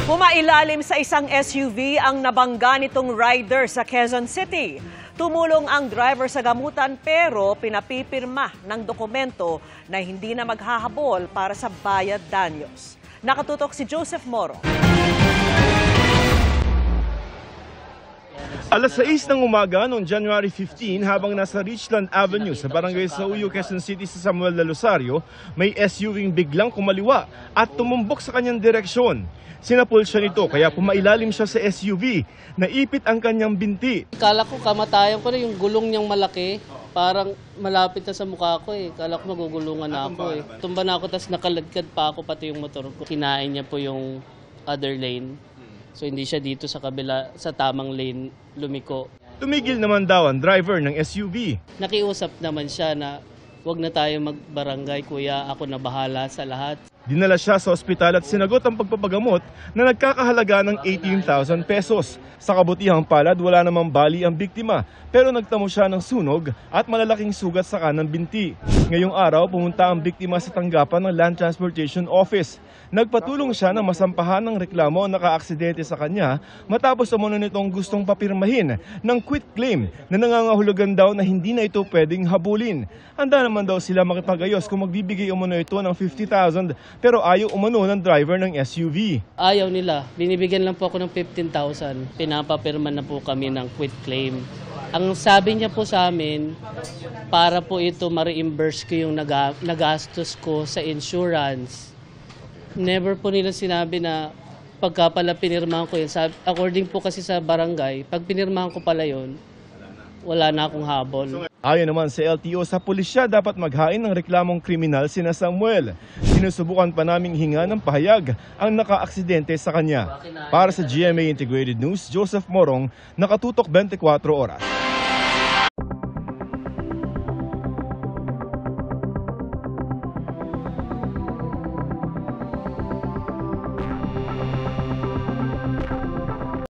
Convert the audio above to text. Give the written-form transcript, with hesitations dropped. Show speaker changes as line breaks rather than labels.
Pumailalim sa isang SUV ang nabangga nitong rider sa Quezon City. Tumulong ang driver sa gamutan pero pinapipirma ng dokumento na hindi na maghahabol para sa bayad danyos. Nakatutok si Joseph Moro.
Alas 6 ng umaga noong January 15 habang nasa Richland Avenue sa barangay Sauyo, Quezon City sa Samuel de Losario, may SUV biglang kumaliwa at tumumbok sa kanyang direksyon. Sinapul siya nito kaya pumailalim siya sa SUV. Naipit ang kanyang binti.
Kala ko kamatayan ko na yung gulong niyang malaki. Parang malapit na sa mukha ko eh. Kala ko magugulungan na ako eh. Tumba na ako tapos nakaladkad pa ako pati yung motor ko. Kinain niya po yung other lane. So hindi siya dito sa kabila, sa tamang lane lumiko.
Tumigil naman daw ang driver ng SUV.
Nakiusap naman siya na wag na tayo magbarangay kuya, ako na bahala sa lahat.
Dinala siya sa ospital at sinagot ang pagpapagamot na nagkakahalaga ng 18,000 pesos. Sa kabutihang palad, wala namang bali ang biktima pero nagtamo siya ng sunog at malalaking sugat sa kanang binti. Ngayong araw, pumunta ang biktima sa tanggapan ng Land Transportation Office. Nagpatulong siya na masampahan ng reklamo ang nakaaksidente sa kanya matapos umano nitong gustong papirmahin ng quit claim na nangangahulugan daw na hindi na ito pwedeng habulin. Handa naman daw sila makipag-ayos kung magbibigay umano ito ng 50,000 pero ayaw umano ng driver ng SUV.
Ayaw nila. Binibigyan lang po ako ng 15,000. Pinapapirma na po kami ng quit claim. Ang sabi niya po sa amin, para po ito ma-reimburse ko yung nagastos ko sa insurance. Never po nila sinabi na pagka pala pinirmahan ko yun. According po kasi sa barangay, pag pinirmahan ko pala yun, wala na akong habol.
Ayon naman sa LTO, sa pulisya dapat maghain ng reklamong kriminal sina Samuel. Sinusubukan pa naming hinga ng pahayag ang nakaaksidente sa kanya. Para sa GMA Integrated News, Joseph Morong, Nakatutok 24 Oras.